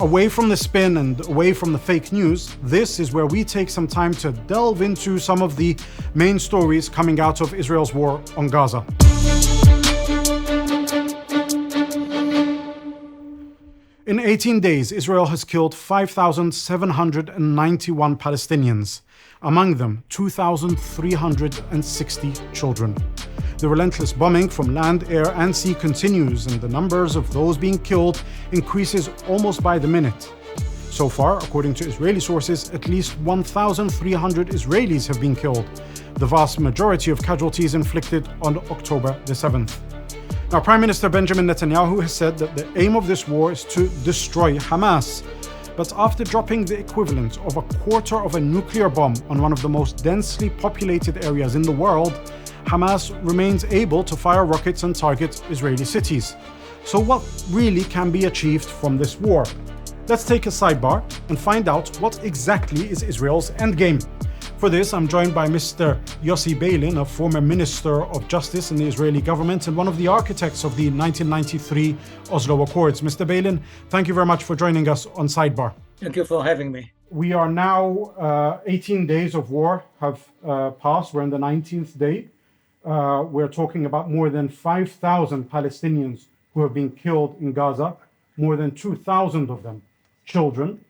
Away from the spin and away from the fake news, this is where we take some time to delve into some of the main stories coming out of Israel's war on Gaza. In 18 days, Israel has killed 5,791 Palestinians, among them 2,360 children. The relentless bombing from land, air, and sea continues, and the numbers of those being killed increases almost by the minute. So far, according to Israeli sources, at least 1,300 Israelis have been killed, the vast majority of casualties inflicted on October the 7th. Now, Prime Minister Benjamin Netanyahu has said that the aim of this war is to destroy Hamas. But after dropping the equivalent of a quarter of a nuclear bomb on one of the most densely populated areas in the world, Hamas remains able to fire rockets and target Israeli cities. So what really can be achieved from this war? Let's take a sidebar and find out what exactly is Israel's endgame. For this, I'm joined by Mr. Yossi Beilin, a former Minister of Justice in the Israeli government and one of the architects of the 1993 Oslo Accords. Mr. Beilin, thank you very much for joining us on Sidebar. Thank you for having me. We are now 18 days of war have passed. We're in the 19th day. We're talking about more than 5,000 Palestinians who have been killed in Gaza, more than 2,000 of them children.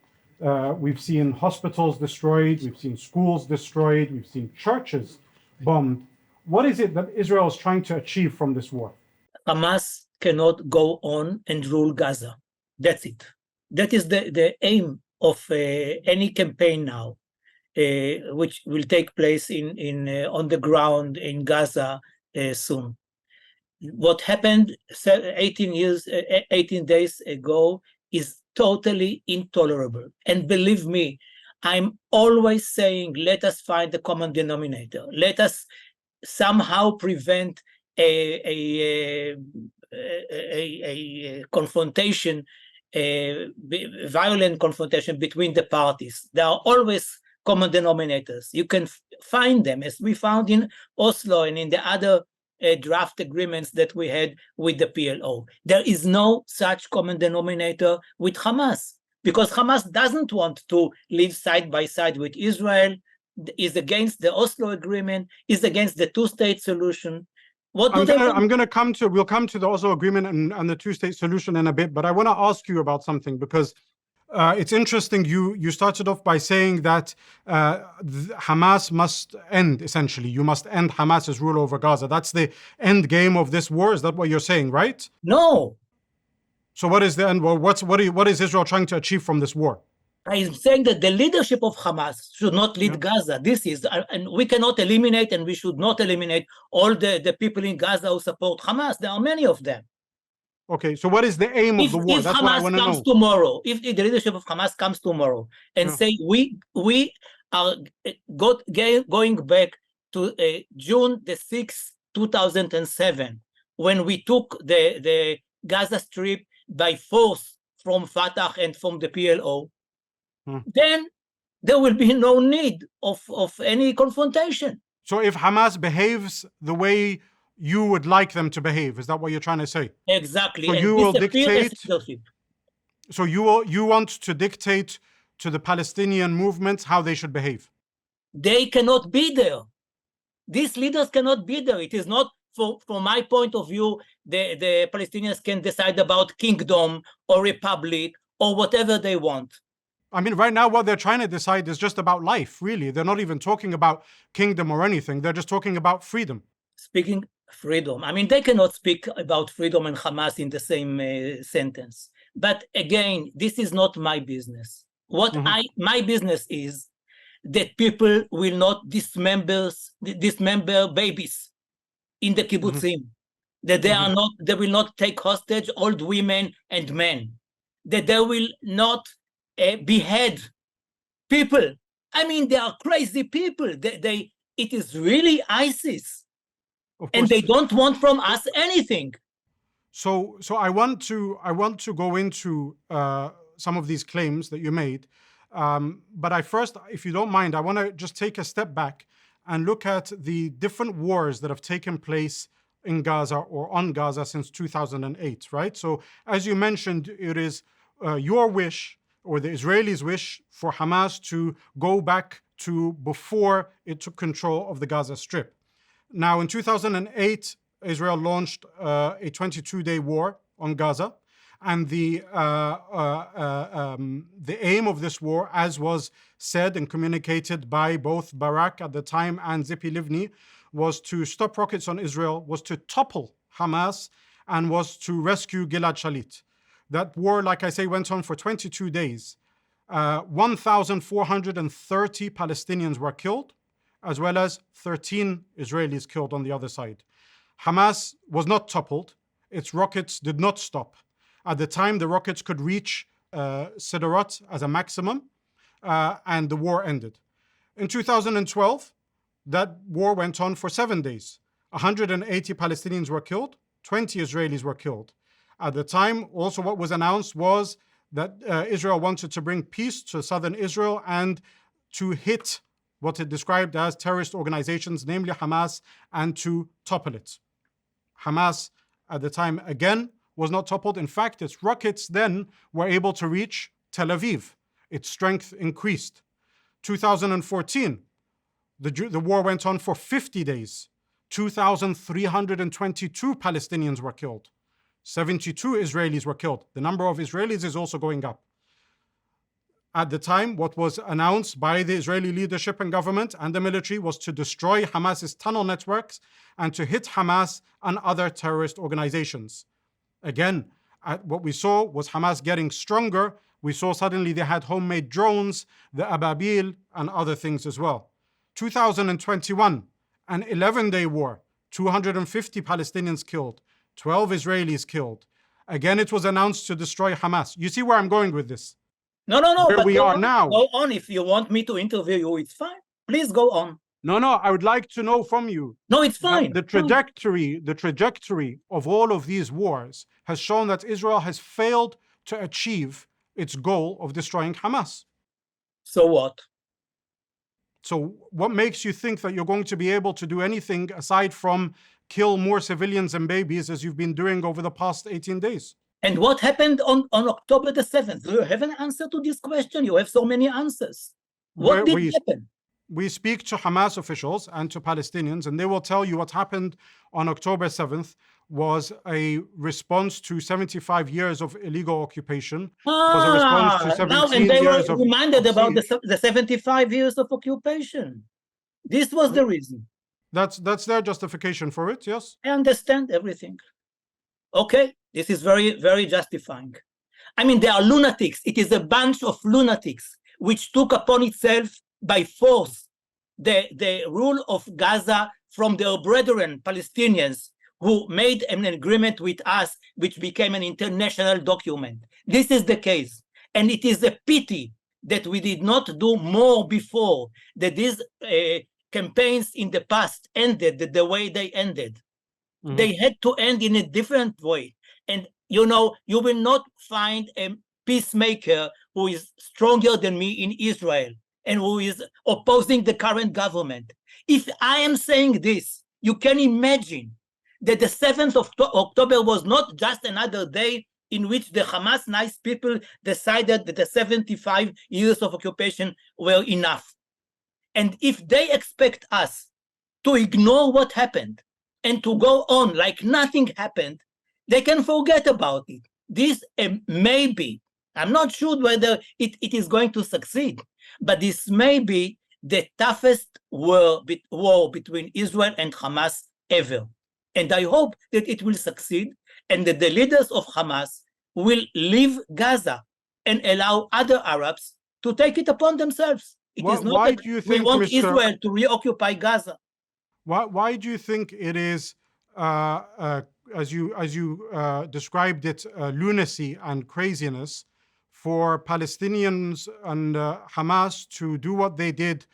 We've seen hospitals destroyed, we've seen schools destroyed, we've seen churches bombed. What is it that Israel is trying to achieve from this war? Hamas cannot go on and rule Gaza. That's it. That is the aim of any campaign now, which will take place on the ground in Gaza soon. What happened 18 days ago is totally intolerable. And believe me, I'm always saying, let us find the common denominator. Let us somehow prevent a confrontation, a violent confrontation between the parties. There are always common denominators. You can find them, as we found in Oslo and in the other draft agreements that we had with the PLO. There is no such common denominator with Hamas, because Hamas doesn't want to live side by side with Israel, is against the Oslo agreement, is against the two-state solution. We'll come to the Oslo agreement and the two-state solution in a bit, but I want to ask you about something, because it's interesting. You started off by saying that Hamas must end, essentially. You must end Hamas's rule over Gaza. That's the end game of this war. Is that what you're saying, right? No. So what is the end? Well, what is Israel trying to achieve from this war? I'm saying that the leadership of Hamas should not lead Gaza. This is, and we cannot eliminate, and we should not eliminate all the people in Gaza who support Hamas. There are many of them. Okay, so what is the aim of the war? That's what I want to know. Tomorrow, if the leadership of Hamas comes tomorrow and say we are going back to June the 6th, 2007, when we took the Gaza Strip by force from Fatah and from the PLO, then there will be no need of any confrontation. So if Hamas behaves the way you would like them to behave, is that what you're trying to say? Exactly. So you will dictate. So you want to dictate to the Palestinian movement how they should behave. They cannot be there. These leaders cannot be there. It is not, from my point of view, the Palestinians can decide about kingdom or republic or whatever they want. I mean, right now, what they're trying to decide is just about life, really. They're not even talking about kingdom or anything. They're just talking about freedom. Speaking freedom. I mean, they cannot speak about freedom and Hamas in the same sentence. But again, this is not my business. My business is that people will not dismember babies in the kibbutzim. That they will not take hostage old women and men. That they will not behead people. I mean, they are crazy people. It is really ISIS. And they don't want from us anything. So I want to go into some of these claims that you made, but if you don't mind, I want to just take a step back and look at the different wars that have taken place in Gaza or on Gaza since 2008, right? So as you mentioned, it is your wish or the Israelis wish for Hamas to go back to before it took control of the Gaza Strip. Now, in 2008, Israel launched a 22-day war on Gaza, and the aim of this war, as was said and communicated by both Barak at the time and Tzipi Livni, was to stop rockets on Israel, was to topple Hamas, and was to rescue Gilad Shalit. That war, like I say, went on for 22 days. 1,430 Palestinians were killed, as well as 13 Israelis killed on the other side. Hamas was not toppled. Its rockets did not stop. At the time, the rockets could reach Sderot as a maximum, and the war ended. In 2012, that war went on for 7 days. 180 Palestinians were killed, 20 Israelis were killed. At the time, also what was announced was that Israel wanted to bring peace to southern Israel and to hit what it described as terrorist organizations, namely Hamas, and to topple it. Hamas, at the time, again, was not toppled. In fact, its rockets then were able to reach Tel Aviv. Its strength increased. 2014, the war went on for 50 days. 2,322 Palestinians were killed. 72 Israelis were killed. The number of Israelis is also going up. At the time, what was announced by the Israeli leadership and government and the military was to destroy Hamas's tunnel networks and to hit Hamas and other terrorist organizations. Again, what we saw was Hamas getting stronger. We saw suddenly they had homemade drones, the Ababil, and other things as well. 2021, an 11-day war, 250 Palestinians killed, 12 Israelis killed. Again, it was announced to destroy Hamas. You see where I'm going with this? No. Where we are now. Go on. If you want me to interview you, it's fine. Please go on. No, I would like to know from you. No, it's fine. The trajectory of all of these wars has shown that Israel has failed to achieve its goal of destroying Hamas. So what? So what makes you think that you're going to be able to do anything aside from kill more civilians and babies as you've been doing over the past 18 days? And what happened on October the 7th? Do you have an answer to this question? You have so many answers. What did happen? We speak to Hamas officials and to Palestinians, and they will tell you what happened on October 7th was a response to 75 years of illegal occupation. Was a response to 17 and they years were of reminded about siege. the 75 years of occupation. This was the reason. That's their justification for it, yes? I understand everything. Okay, this is very, very justifying. I mean, they are lunatics. It is a bunch of lunatics which took upon itself by force the rule of Gaza from their brethren, Palestinians, who made an agreement with us, which became an international document. This is the case. And it is a pity that we did not do more before, that these campaigns in the past ended the way they ended. Mm-hmm. They had to end in a different way. And, you know, you will not find a peacemaker who is stronger than me in Israel and who is opposing the current government. If I am saying this, you can imagine that the 7th of October was not just another day in which the Hamas nice people decided that the 75 years of occupation were enough. And if they expect us to ignore what happened and to go on like nothing happened, they can forget about it. This may be, I'm not sure whether it is going to succeed, but this may be the toughest war between Israel and Hamas ever. And I hope that it will succeed and that the leaders of Hamas will leave Gaza and allow other Arabs to take it upon themselves. It is not that we want Israel to reoccupy Gaza. Why do you think it is, as you described it, lunacy and craziness for Palestinians and Hamas to do what they did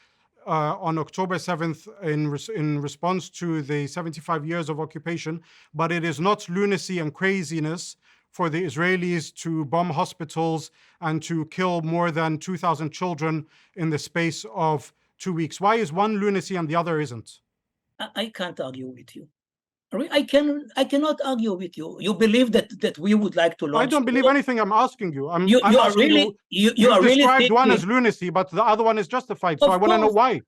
on October 7th in response to the 75 years of occupation, but it is not lunacy and craziness for the Israelis to bomb hospitals and to kill more than 2,000 children in the space of 2 weeks? Why is one lunacy and the other isn't? I can't argue with you. I cannot argue with you. You believe that we would like to launch. I don't believe anything. I'm asking you. I'm you are asking really you. you are really described thinking, one as lunacy, but the other one is justified. So I want to know why.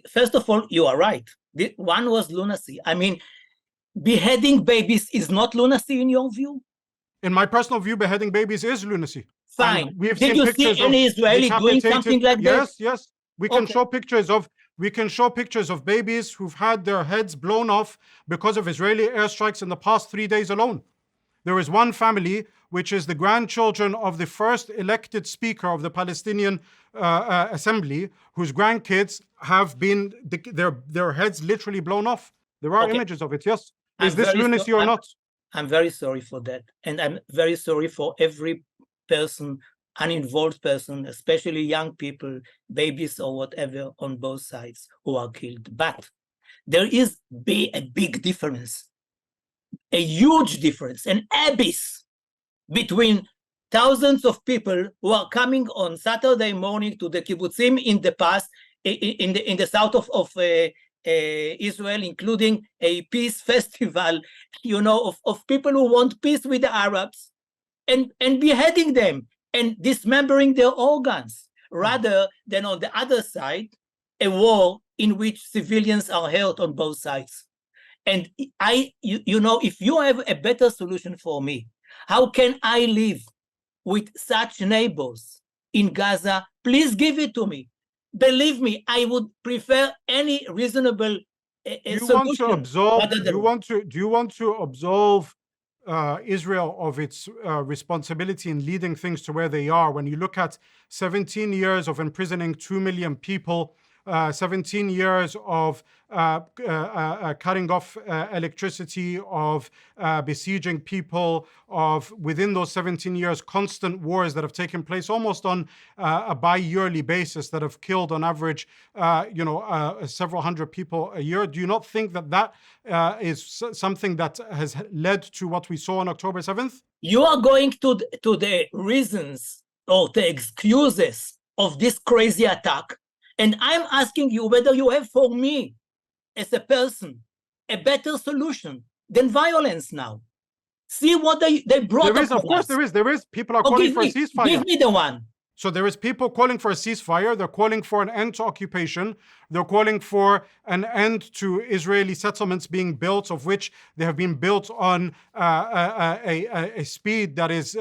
First of all, you are right. One was lunacy. I mean, beheading babies is not lunacy in your view? In my personal view, beheading babies is lunacy. Fine. And we've Did seen you pictures see any Israeli doing something like that? Yes. We can show pictures of babies who've had their heads blown off because of Israeli airstrikes in the past 3 days alone. There is one family, which is the grandchildren of the first elected speaker of the Palestinian assembly, whose grandkids have been their heads literally blown off. There are images of it. Yes. Is this lunacy or not? I'm very sorry for that, and I'm very sorry for every person, uninvolved person, especially young people, babies or whatever, on both sides who are killed. But there is a big difference, a huge difference, an abyss between thousands of people who are coming on Saturday morning to the kibbutzim in the past, in the south of Israel, including a peace festival, of people who want peace with the Arabs, and beheading them and dismembering their organs, rather than on the other side, a war in which civilians are hurt on both sides. And if you have a better solution for me, how can I live with such neighbors in Gaza? Please give it to me. Believe me, I would prefer any reasonable solution. Do you want to absolve Israel of its responsibility in leading things to where they are? When you look at 17 years of imprisoning 2 million people, 17 years of cutting off electricity, of besieging people, of within those 17 years, constant wars that have taken place almost on a bi-yearly basis that have killed on average, several hundred people a year. Do you not think that is something that has led to what we saw on October 7th? You are going to the reasons or the excuses of this crazy attack. And I'm asking you whether you have for me, as a person, a better solution than violence now. See what they brought. There is, of course, there is. People are calling for a ceasefire. Give me the one. So there is people calling for a ceasefire. They're calling for an end to occupation. They're calling for an end to Israeli settlements being built, of which they have been built on a speed that has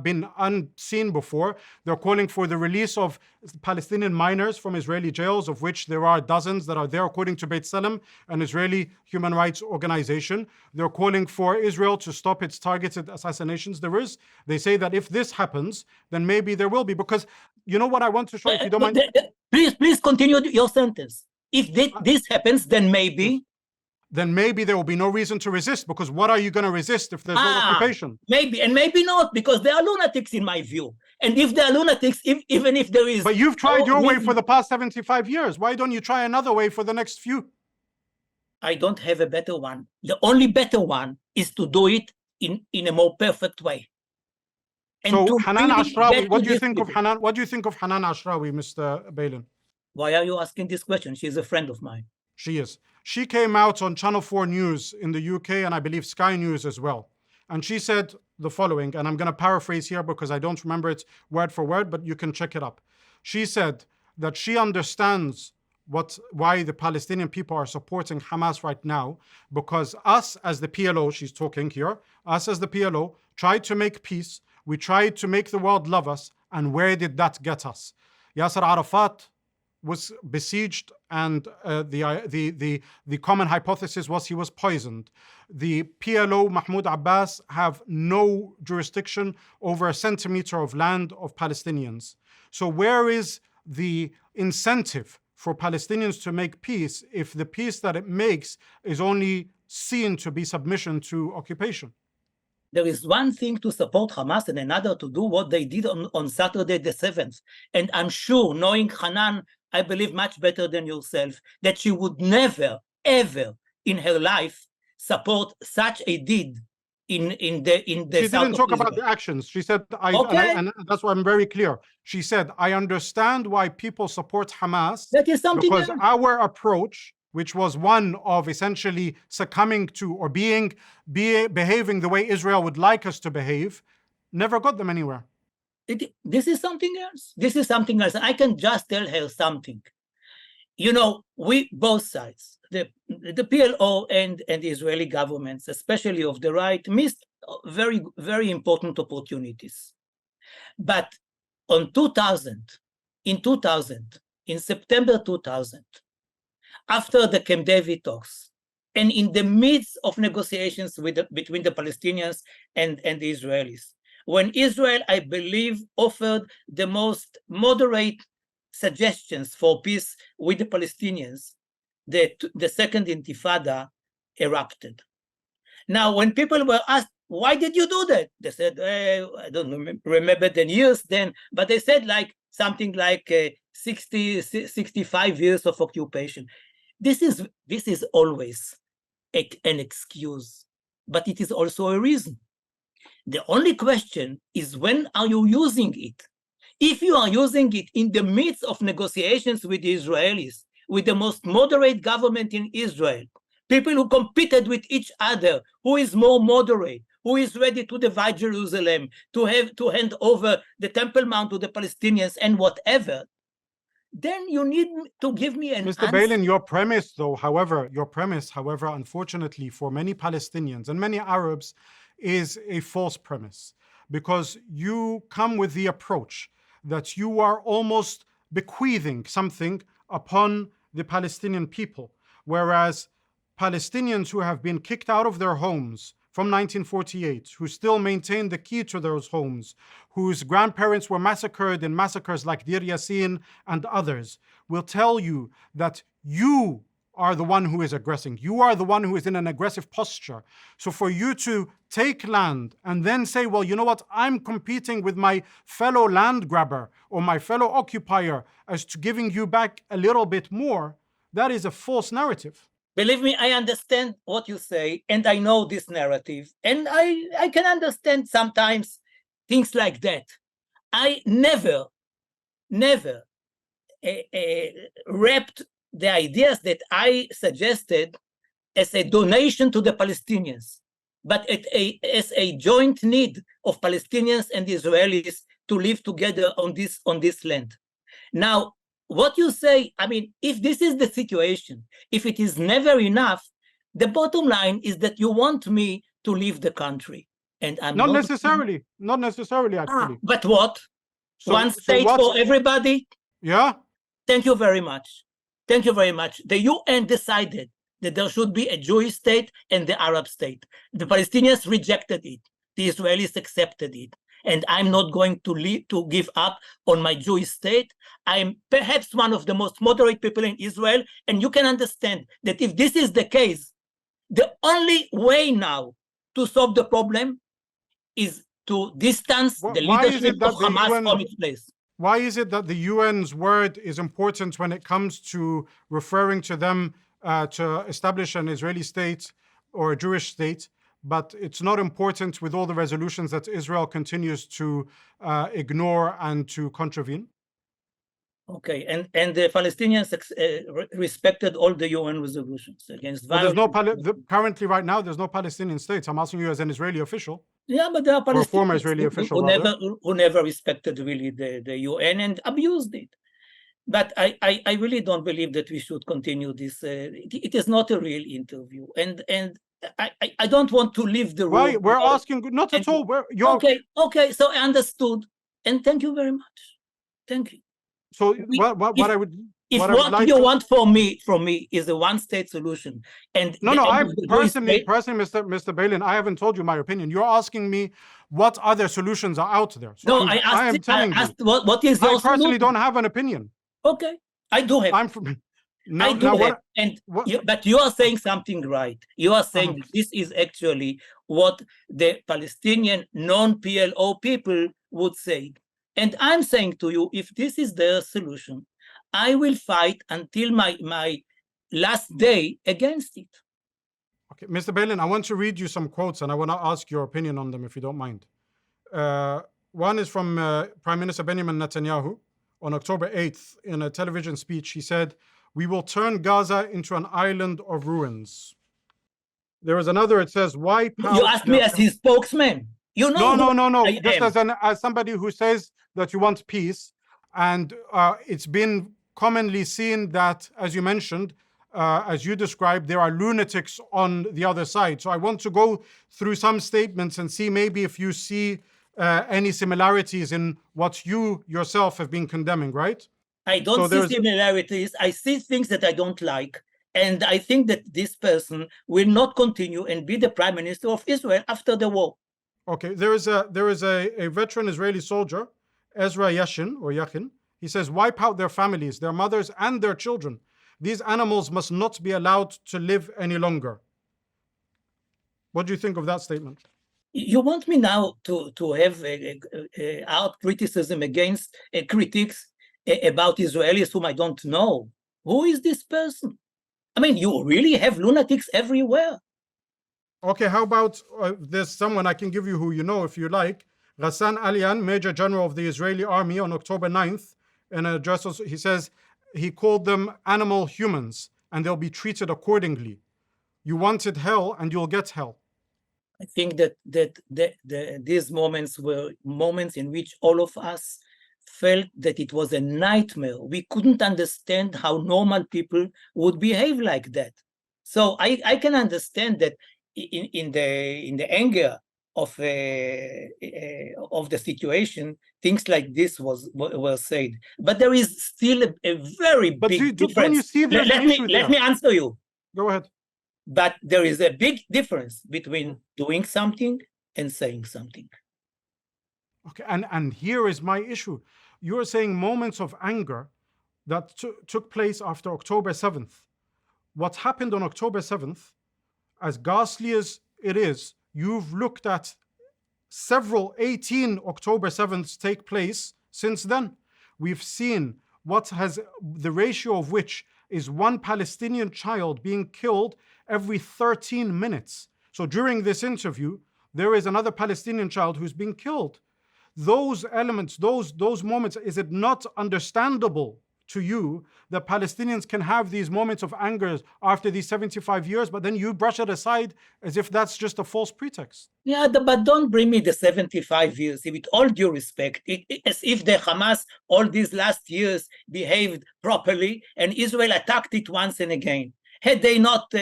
been unseen before. They're calling for the release of Palestinian minors from Israeli jails, of which there are dozens that are there, according to Beit Salem, an Israeli human rights organization. They're calling for Israel to stop its targeted assassinations. They say that if this happens, then maybe there will be, because you know what I want to show, if you don't mind. Please continue your sentence. If this happens, then maybe there will be no reason to resist, because what are you going to resist if there's no occupation? Maybe, and maybe not, because they are lunatics in my view. And if they are lunatics, even if there is... But you've tried your way for the past 75 years. Why don't you try another way for the next few? I don't have a better one. The only better one is to do it in a more perfect way. And so Hanan Ashrawi, what do you think of Hanan? What do you think of Hanan Ashrawi, Mr. Balin? Why are you asking this question? She's a friend of mine. She is. She came out on Channel 4 News in the UK, and I believe Sky News as well. And she said the following, and I'm going to paraphrase here because I don't remember it word for word, but you can check it up. She said that she understands why the Palestinian people are supporting Hamas right now, because us as the PLO, she's talking here, us as the PLO tried to make peace. We tried to make the world love us, and where did that get us? Yasser Arafat was besieged, and the common hypothesis was he was poisoned. The PLO, Mahmoud Abbas, have no jurisdiction over a centimeter of land of Palestinians. So where is the incentive for Palestinians to make peace if the peace that it makes is only seen to be submission to occupation? There is one thing to support Hamas and another to do what they did on Saturday the 7th. And I'm sure, knowing Hanan, I believe much better than yourself, that she would never, ever in her life support such a deed in the She didn't talk about the actions. She said, and that's why I'm very clear. She said, I understand why people support Hamas. That is something because our approach which was one of essentially succumbing to or behaving the way Israel would like us to behave, never got them anywhere. This is something else. This is something else. I can just tell her something. You know, we both sides, the PLO and the Israeli governments, especially of the right, missed very, very important opportunities. But in 2000, in September 2000, after the Camp David talks, and in the midst of negotiations between the Palestinians and the Israelis, when Israel, I believe, offered the most moderate suggestions for peace with the Palestinians, the second intifada erupted. Now, when people were asked, why did you do that? They said, I don't remember the years then, but they said like something like 65 years of occupation. This is always an excuse, but it is also a reason. The only question is, when are you using it? If you are using it in the midst of negotiations with the Israelis, with the most moderate government in Israel, people who competed with each other, who is more moderate, who is ready to divide Jerusalem, to hand over the Temple Mount to the Palestinians and whatever, then you need to give me an Mr. answer. Balin, your premise, however, unfortunately, for many Palestinians and many Arabs, is a false premise, because you come with the approach that you are almost bequeathing something upon the Palestinian people, whereas Palestinians who have been kicked out of their homes from 1948, who still maintain the key to those homes, whose grandparents were massacred in massacres like Deir Yassin and others, will tell you that you are the one who is aggressing. You are the one who is in an aggressive posture. So for you to take land and then say, well, you know what, I'm competing with my fellow land grabber or my fellow occupier as to giving you back a little bit more, that is a false narrative. Believe me, I understand what you say, and I know this narrative, and I can understand sometimes things like that. I never wrapped the ideas that I suggested as a donation to the Palestinians, but as a joint need of Palestinians and Israelis to live together on this land. Now, what you say, I mean, if this is the situation, if it is never enough, the bottom line is that you want me to leave the country. And I'm not necessarily, actually. But what? So, one state for everybody? Yeah. Thank you very much. Thank you very much. The UN decided that there should be a Jewish state and the Arab state. The Palestinians rejected it. The Israelis accepted it. And I'm not going to give up on my Jewish state. I'm perhaps one of the most moderate people in Israel. And you can understand that if this is the case, the only way now to solve the problem is to distance the leadership of Hamas from its place. Why is it that the UN's word is important when it comes to referring to them to establish an Israeli state or a Jewish state, but it's not important with all the resolutions that Israel continues to ignore and to contravene? Okay, and the Palestinians respected all the UN resolutions against violence. Currently, right now, there's no Palestinian state. I'm asking you as an Israeli official. Yeah, but there are Palestinians former Israeli official, who never respected really the UN and abused it. But I really don't believe that we should continue this. It is not a real interview, and I don't want to leave the room. Why? We're asking, not at all. Okay. So I understood, and thank you very much. Thank you. So what you want from me is a one-state solution, and I personally, Mr. Balin, I haven't told you my opinion. You're asking me what other solutions are out there. So I asked what is your solution? I personally don't have an opinion. Okay, I do have. But you are saying something right. You are saying this is actually what the Palestinian non-PLO people would say. And I'm saying to you, if this is their solution, I will fight until my last day against it. Okay, Mr. Balin, I want to read you some quotes and I want to ask your opinion on them if you don't mind. One is from Prime Minister Benjamin Netanyahu on October 8th in a television speech. He said, We will turn Gaza into an island of ruins. There is another, it says, wipe out... You asked me as his spokesman. You know No. Just as somebody who says that you want peace. And it's been commonly seen that, as you mentioned, as you described, there are lunatics on the other side. So I want to go through some statements and see maybe if you see any similarities in what you yourself have been condemning, right? I don't see similarities. I see things that I don't like. And I think that this person will not continue and be the prime minister of Israel after the war. Okay, there is a veteran Israeli soldier, Ezra Yachin. He says, wipe out their families, their mothers and their children. These animals must not be allowed to live any longer. What do you think of that statement? You want me now to have art criticism against critics about Israelis whom I don't know? Who is this person? I mean, you really have lunatics everywhere. Okay, how about there's someone I can give you who you know if you like. Ghassan Alian, Major General of the Israeli Army, on October 9th, in an address, he says he called them animal humans and they'll be treated accordingly. You wanted hell and you'll get hell. I think that these moments were moments in which all of us felt that it was a nightmare. We couldn't understand how normal people would behave like that. So I can understand that in the anger of the situation, things like this were said. But there is still a very big difference. Don't you see there's an issue there? Let me answer you. Go ahead. But there is a big difference between doing something and saying something. Okay, and here is my issue. You're saying moments of anger that took place after October 7th. What happened on October 7th, as ghastly as it is, you've looked at several 18 October 7ths take place since then. We've seen what has the ratio of which is one Palestinian child being killed every 13 minutes. So during this interview, there is another Palestinian child who's being killed. Those elements, those moments, is it not understandable to you that Palestinians can have these moments of anger after these 75 years, but then you brush it aside as if that's just a false pretext? Yeah, but don't bring me the 75 years. With all due respect, as if the Hamas all these last years behaved properly and Israel attacked it once and again. Had they not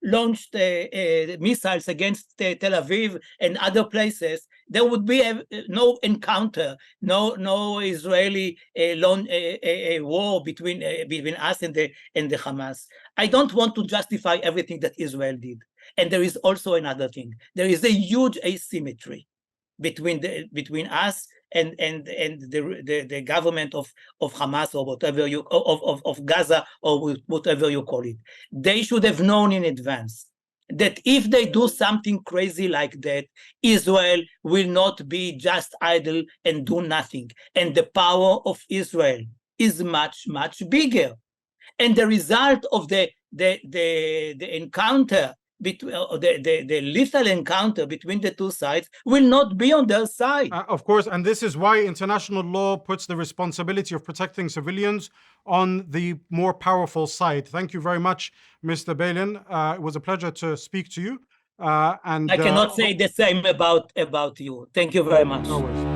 launched missiles against Tel Aviv and other places, there would be no encounter, no Israeli war between us and the Hamas. I don't want to justify everything that Israel did. And there is also another thing. There is a huge asymmetry between us and the government of Hamas or whatever you of Gaza or whatever you call it. They should have known in advance that if they do something crazy like that, Israel will not be just idle and do nothing. And the power of Israel is much, much bigger. And the result of the encounter, the lethal encounter between the two sides will not be on their side. Of course, and this is why international law puts the responsibility of protecting civilians on the more powerful side. Thank you very much, Mr. Beilin. It was a pleasure to speak to you. And I cannot say the same about you. Thank you very much. No worries.